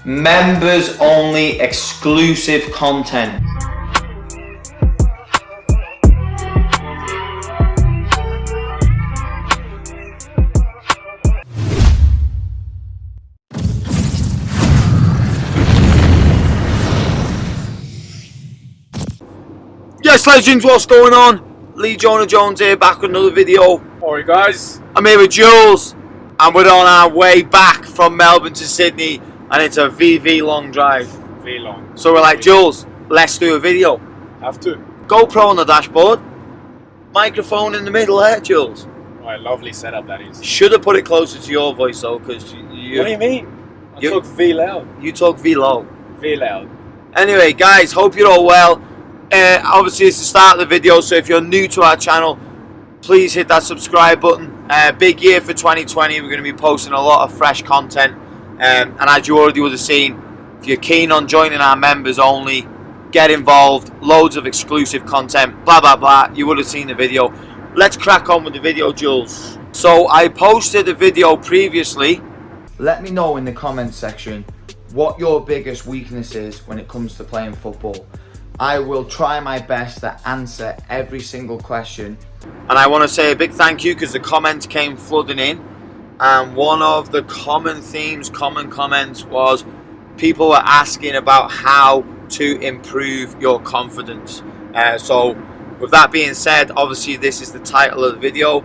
Members only exclusive content. Yes, legends, what's going on? Joner Jones here, back with another video. Alright guys, I'm here with Jules, and we're on our way back from Melbourne to Sydney, and it's a VV long drive. V long. So we're like, Jules, let's do a video. Have to. GoPro on the dashboard, microphone in the middle there, Jules. Right, lovely setup that is. Should have put it closer to your voice though, because you... What do you mean? I talk V loud. You talk V low. V loud. Anyway, guys, hope you're all well. Obviously, it's the start of the video, so if you're new to our channel, please hit that subscribe button. Big year for 2020. We're going to be posting a lot of fresh content. And as you already would have seen, if you're keen on joining our members only, get involved. Loads of exclusive content, blah, blah, blah. You would have seen the video. Let's crack on with the video, Jules. So I posted a video previously. Let me know in the comments section what your biggest weakness is when it comes to playing football. I will try my best to answer every single question. And I want to say a big thank you because the comments came flooding in. And one of the common themes, common comments was people were asking about how to improve your confidence. So with that being said, obviously this is the title of the video.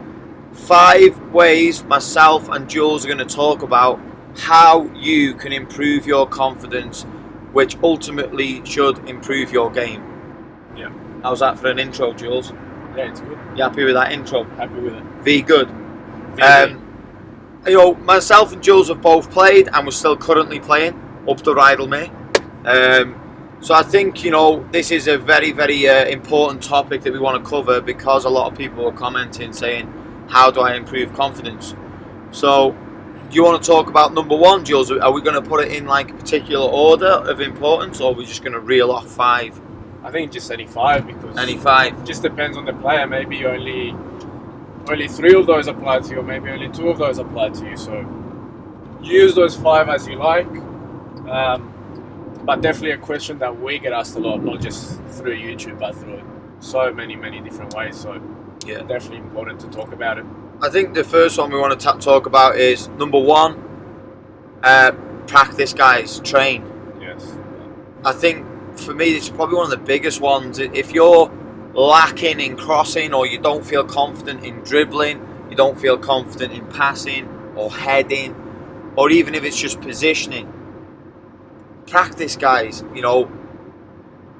5 ways myself and Jules are going to talk about how you can improve your confidence, which ultimately should improve your game. Yeah. How's that for an intro, Jules? Yeah, it's good. You happy with that intro? Happy with it. V good. V. You know, myself and Jules have both played, and we're still currently playing up the Rydal May. So I think, you know, this is a very, very important topic that we want to cover because a lot of people are commenting saying, how do I improve confidence? So, do you want to talk about number 1, Jules? Are we going to put it in like a particular order of importance, or are we just going to reel off 5? I think just any 5 because Any 5? it just depends on the player. Maybe only 3 of those apply to you, or maybe only 2 of those apply to you. So use those 5 as you like. But definitely a question that we get asked a lot, not just through YouTube, but through so many different ways. So Yeah, definitely important to talk about it. I think the first one we want to talk about is number 1, practice, guys, train. Yes. I think for me, it's probably one of the biggest ones. If you're lacking in crossing, or you don't feel confident in dribbling, you don't feel confident in passing or heading, or even if it's just positioning, practice, guys. You know,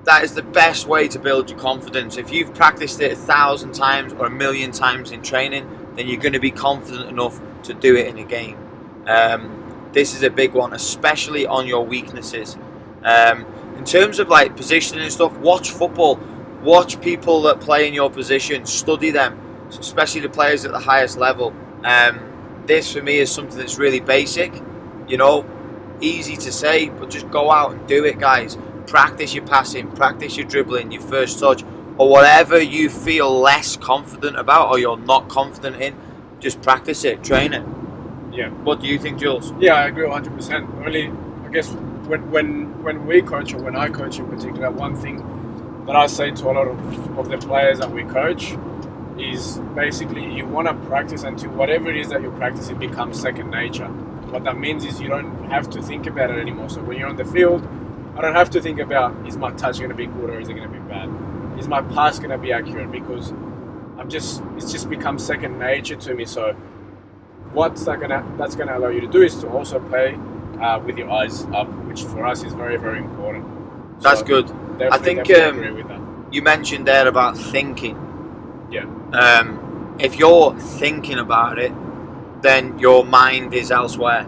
that is the best way to build your confidence. If you've practiced it 1,000 times or 1,000,000 times in training, then you're going to be confident enough to do it in a game. This is a big one, especially on your weaknesses. In terms of like positioning and stuff, watch football. Watch people that play in your position. Study them, especially the players at the highest level. This for me is something that's really basic. You know, easy to say, but just go out and do it, guys. Practice your passing, practice your dribbling, your first touch, or whatever you feel less confident about or you're not confident in. Just practice it, train it. Yeah. What do you think, Jules? Yeah, I agree 100%. Only, I guess, when we coach, or when I coach in particular, one thing that I say to a lot of the players that we coach is basically you want to practice until whatever it is that you're practicing becomes second nature. What that means is you don't have to think about it anymore. So when you're on the field, I don't have to think about, is my touch going to be good or is it going to be bad? Is my pass going to be accurate? Because it's just become second nature to me. So that's gonna allow you to do is to also play with your eyes up, which for us is very, very important. That's So good. I think definitely agree with that. you mentioned there about thinking. Yeah. If you're thinking about it, then your mind is elsewhere,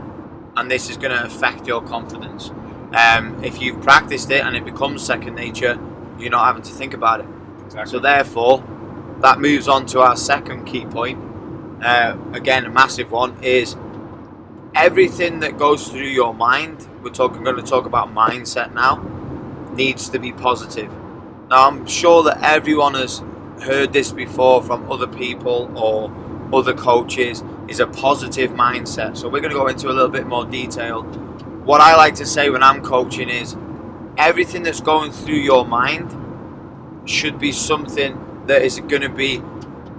and this is going to affect your confidence. If you've practiced it and it becomes second nature, you're not having to think about it. Exactly. So therefore, that moves on to our second key point. Again, a massive one is everything that goes through your mind. We're going to talk about mindset now. Needs to be positive. Now, I'm sure that everyone has heard this before from other people or other coaches, is a positive mindset. So we're going to go into a little bit more detail. what I like to say when I'm coaching is everything that's going through your mind should be something that is going to be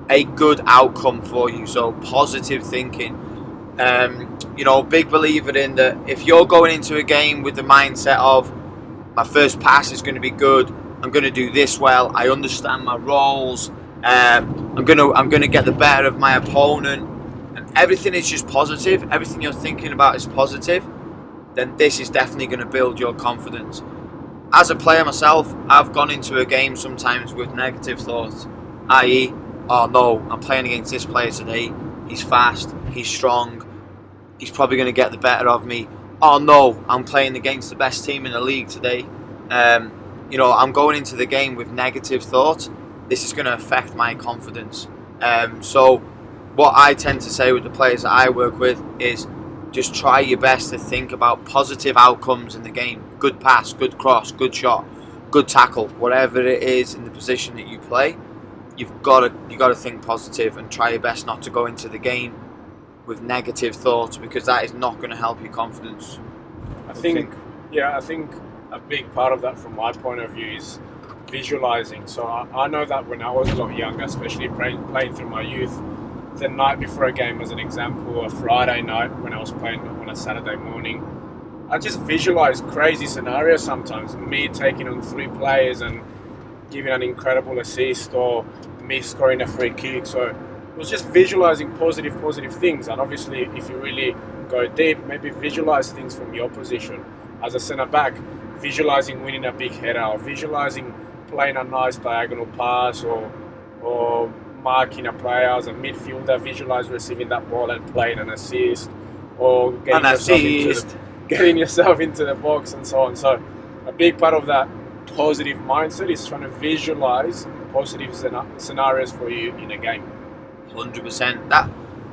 a good outcome for you. So positive thinking. Big believer in that. If you're going into a game with the mindset of my first pass is going to be good, I'm going to do this well, I understand my roles, I'm going to get the better of my opponent, and everything is just positive. Everything you're thinking about is positive. Then this is definitely going to build your confidence. As a player myself, I've gone into a game sometimes with negative thoughts, i.e., oh no, I'm playing against this player today. He's fast, he's strong, he's probably going to get the better of me. Oh no, I'm playing against the best team in the league today. I'm going into the game with negative thoughts. This is going to affect my confidence. So what I tend to say with the players that I work with is just try your best to think about positive outcomes in the game. Good pass, good cross, good shot, good tackle, whatever it is in the position that you play. You've got to think positive and try your best not to go into the game with negative thoughts, because that is not going to help your confidence. I think a big part of that from my point of view is visualizing. So I know that when I was a lot younger, especially playing through my youth, the night before a game, as an example, a Friday night when I was playing on a Saturday morning, I just visualized crazy scenarios sometimes. Me taking on 3 players and giving an incredible assist, or me scoring a free kick. So it was just visualizing positive things. And obviously, if you really go deep, maybe visualize things from your position. As a centre back, visualizing winning a big header, or visualizing playing a nice diagonal pass, or marking a player. As a midfielder, visualize receiving that ball and playing an assist, or getting yourself into the box and so on. So a big part of that positive mindset is trying to visualize positive scenarios for you in a game. 100%.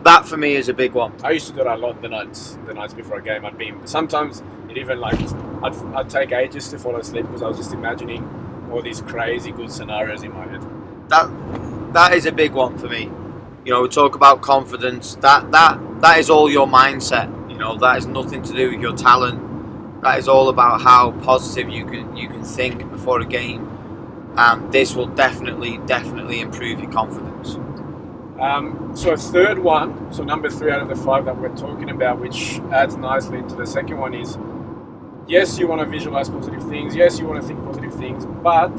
That for me is a big one. I used to do that a lot the nights before a game. Sometimes it even I'd take ages to fall asleep because I was just imagining all these crazy good scenarios in my head. That is a big one for me. We talk about confidence. That is all your mindset. That is nothing to do with your talent. That is all about how positive you can think before a game, and this will definitely improve your confidence. So a third one, so number 3 out of the 5 that we're talking about, which adds nicely into the second one, is yes, you want to visualize positive things, yes, you want to think positive things, but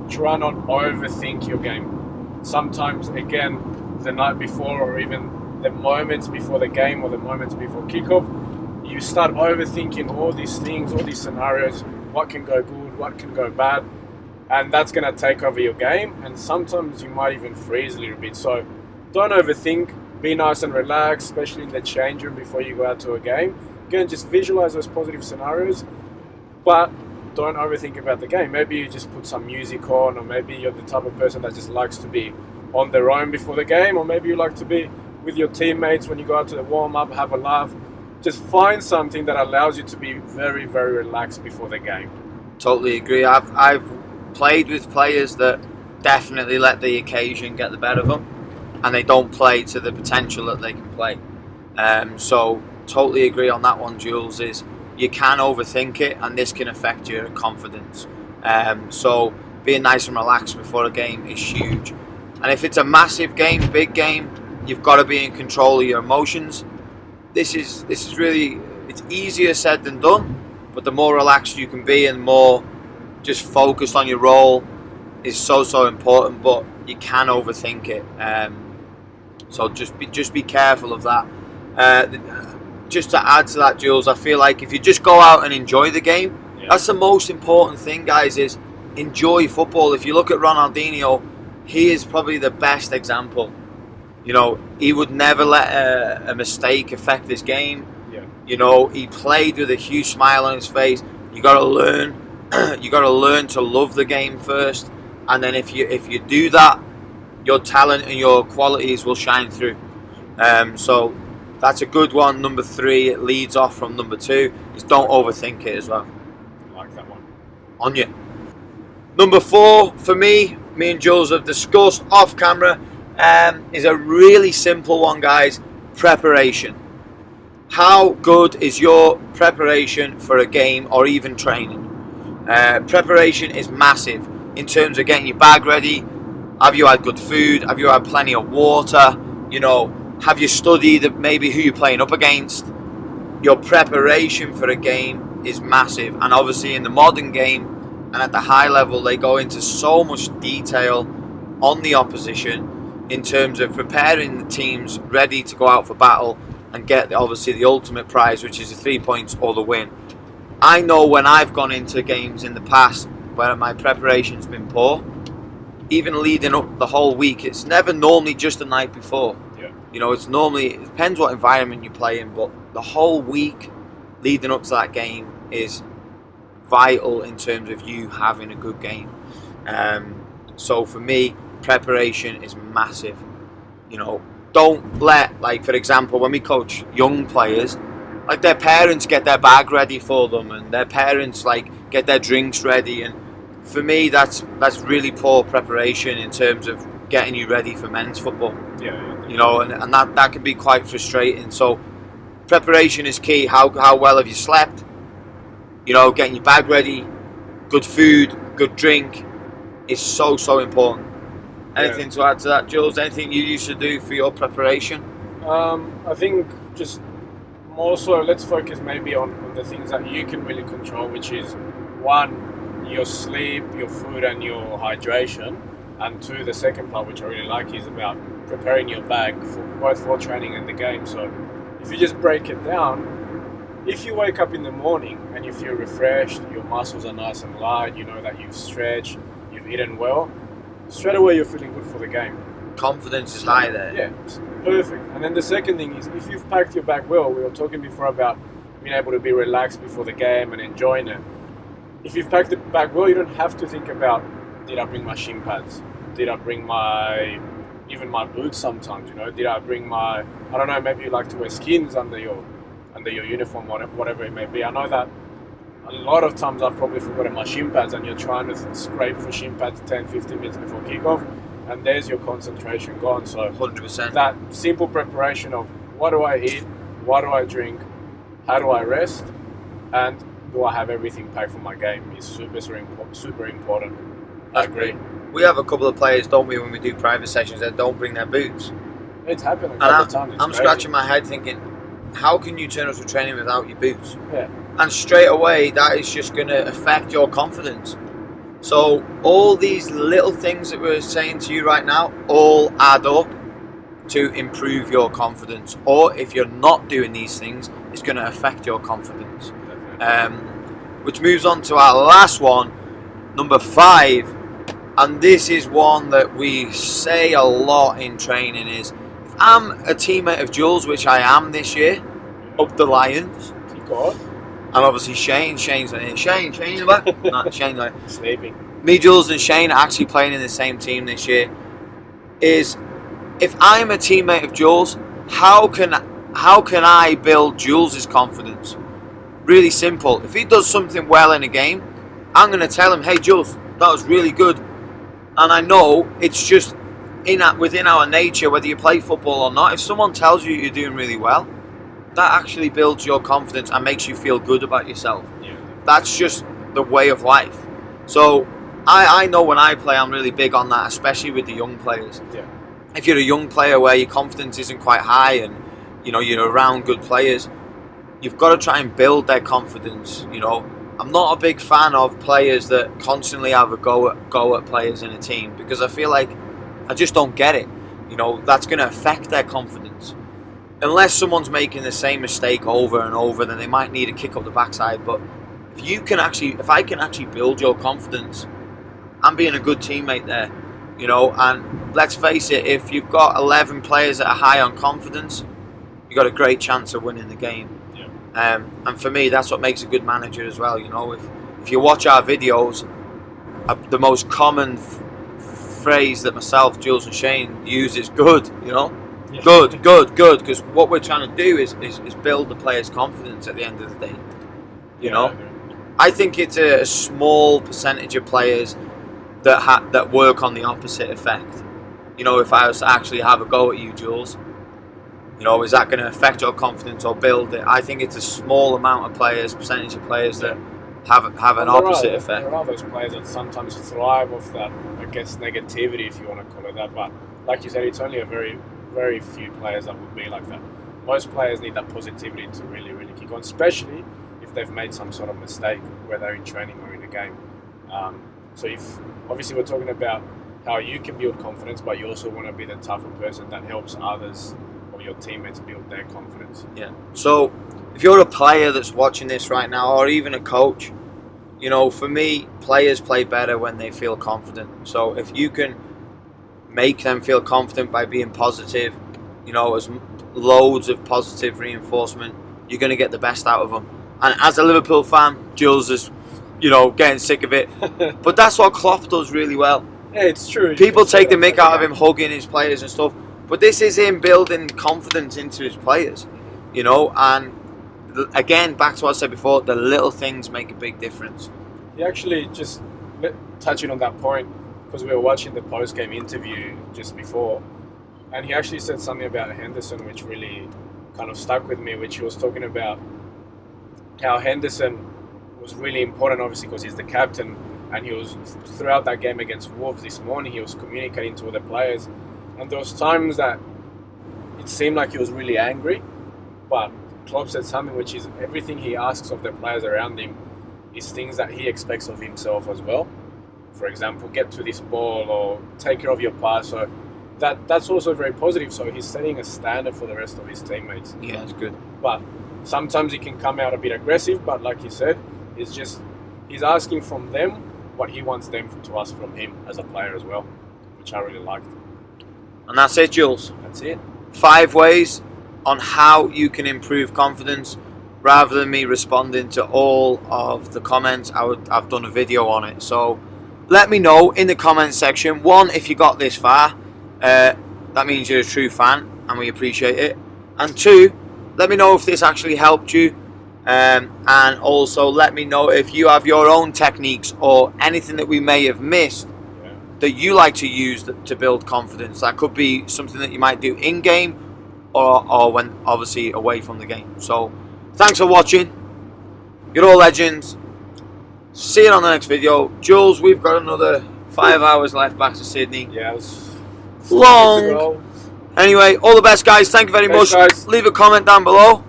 try not overthink your game. Sometimes, again, the night before, or even the moments before the game, or the moments before kickoff, you start overthinking all these things, all these scenarios, what can go good, what can go bad, and that's going to take over your game, and sometimes you might even freeze a little bit. So don't overthink, be nice and relaxed, especially in the change room before you go out to a game. Again, just visualize those positive scenarios, but don't overthink about the game. Maybe you just put some music on, or maybe you're the type of person that just likes to be on their own before the game, or maybe you like to be with your teammates when you go out to the warm-up, have a laugh. Just find something that allows you to be very, very relaxed before the game. Totally agree. I've played with players that definitely let the occasion get the better of them, and they don't play to the potential that they can play. So totally agree on that one, Jules. Is you can overthink it, and this can affect your confidence. So being nice and relaxed before a game is huge. And if it's a massive game, big game, you've got to be in control of your emotions. This is really, it's easier said than done, but the more relaxed you can be and more just focused on your role is so important. But you can overthink it. So just be careful of that. Just to add to that, Jules, I feel like if you just go out and enjoy the game, that's the most important thing, guys, is enjoy football. If you look at Ronaldinho, he is probably the best example. He would never let a mistake affect his game. He played with a huge smile on his face. You got to learn. You got to learn to love the game first, and then if you do that, your talent and your qualities will shine through. So that's a good one. Number 3, it leads off from number 2, is don't overthink it as well. I like that one. On you. Number 4, for me and Jules have discussed off camera, is a really simple one, guys. Preparation. how good is your preparation for a game or even training? Preparation is massive in terms of getting your bag ready. Have you had good food? Have you had plenty of water? You know, have you studied maybe who you're playing up against? Your preparation for a game is massive, and obviously in the modern game and at the high level, they go into so much detail on the opposition in terms of preparing the teams ready to go out for battle and get obviously the ultimate prize, which is the 3 points or the win. I know when I've gone into games in the past where my preparation's been poor, even leading up the whole week, it's never normally just the night before. Yeah. You know, it depends what environment you play in, but the whole week leading up to that game is vital in terms of you having a good game. So for me, preparation is massive. You know, don't let, like, for example, when we coach young players, like, their parents get their bag ready for them, and their parents, like, get their drinks ready, and for me, that's really poor preparation in terms of getting you ready for men's football. Yeah. You know, and that can be quite frustrating. So preparation is key. How well have you slept? You know, getting your bag ready, good food, good drink is so important. Anything to add to that, Jules? Anything you used to do for your preparation? I think just more so, let's focus maybe on the things that you can really control, which is one, your sleep, your food, and your hydration, and two, the second part, which I really like, is about preparing your bag for both for training and the game. So if you just break it down, if you wake up in the morning and you feel refreshed, your muscles are nice and light, you know that you've stretched, you've eaten well, straight away you're feeling good for the game. Confidence is high there. Yeah, perfect. And then the second thing is, if you've packed your bag well, we were talking before about being able to be relaxed before the game and enjoying it. If you've packed the bag well, you don't have to think about, did I bring my shin pads? Did I bring even my boots sometimes, you know? Did I bring I don't know, maybe you like to wear skins under your uniform, whatever it may be. I know that a lot of times I've probably forgotten my shin pads, and you're trying to scrape for shin pads 10-15 minutes before kickoff, and there's your concentration gone. So 100%. That simple preparation of what do I eat, what do I drink, how do I rest, and do I have everything packed for my game is super important. I agree. We have a couple of players, don't we, when we do private sessions, that don't bring their boots. It's happened a couple of times. I'm scratching my head thinking, how can you turn up to training without your boots? Yeah. And straight away, that is just going to affect your confidence. So all these little things that we're saying to you right now all add up to improve your confidence. Or if you're not doing these things, it's going to affect your confidence. Which moves on to our last one, number 5. And this is one that we say a lot in training is, if I'm a teammate of Jules, which I am this year, up the Lions. God. And obviously Shane's in here. Shane in the back? Not Shane, like sleeping. Me, Jules, and Shane are actually playing in the same team this year. Is if I'm a teammate of Jules, how can I build Jules' confidence? Really simple. If he does something well in a game, I'm going to tell him, hey Jules, that was really good. And I know it's just within our nature, whether you play football or not, if someone tells you you're doing really well, that actually builds your confidence and makes you feel good about yourself. Yeah. That's just the way of life. So I know when I play, I'm really big on that, especially with the young players. Yeah. If you're a young player where your confidence isn't quite high and you're around good players, you've got to try and build their confidence. I'm not a big fan of players that constantly have a go at players in a team, because I feel like I just don't get it. That's going to affect their confidence. Unless someone's making the same mistake over and over, then they might need a kick up the backside. But if I can actually build your confidence, I'm being a good teammate there. And let's face it, if you've got 11 players that are high on confidence, you've got a great chance of winning the game. Yeah. And for me, that's what makes a good manager as well. If you watch our videos, the most common phrase that myself, Jules, and Shane use is good. Yeah. Good, because what we're trying to do is build the player's confidence at the end of the day. I think it's a small percentage of players that work on the opposite effect. If I was to actually have a go at you, Jules, You know, is that going to affect your confidence or build it? I think it's a small amount of players, percentage of players that have an opposite effect. There are those players that sometimes thrive off that, I guess, negativity, if you want to call it that. But like you said, it's only a very, very few players that would be like that. Most players need that positivity to really, really kick on, especially if they've made some sort of mistake, whether in training or in a game. So if obviously we're talking about how you can build confidence, but you also want to be the tougher person that helps others or your teammates build their confidence. Yeah. So if you're a player that's watching this right now, or even a coach, you know, for me, players play better when they feel confident. So if you can make them feel confident by being positive, you know, as loads of positive reinforcement, you're going to get the best out of them. And as a Liverpool fan, Jules is, you know, getting sick of it. But that's what Klopp does really well. Yeah, it's true. People take the mick out of him hugging his players and stuff. But this is him building confidence into his players, you know. And again, back to what I said before, the little things make a big difference. He actually, just touching on that point, because we were watching the post-game interview just before, and he actually said something about Henderson which really kind of stuck with me, which he was talking about how Henderson was really important, obviously, because he's the captain, and he was, throughout that game against Wolves this morning, he was communicating to the players, and there was times that it seemed like he was really angry, but Klopp said something which is everything he asks of the players around him is things that he expects of himself as well. For example, get to this ball or take care of your pass. So that's also very positive. So he's setting a standard for the rest of his teammates. Yeah, that's good. But sometimes he can come out a bit aggressive. But like you said, he's asking from them what he wants them to ask from him as a player as well, which I really liked. And that's it, Jules. That's it. 5 ways on how you can improve confidence. Rather than me responding to all of the comments, I've done a video on it. So let me know in the comment section. 1, if you got this far, that means you're a true fan and we appreciate it. And 2, let me know if this actually helped you. And also let me know if you have your own techniques or anything that we may have missed that you like to use to build confidence. That could be something that you might do in game or when obviously away from the game. So thanks for watching. You're all legends. See you on the next video. Jules, we've got another 5 hours left back to Sydney. Yeah, it was long. Anyway, all the best, guys. Thank you very much. Guys. Leave a comment down below.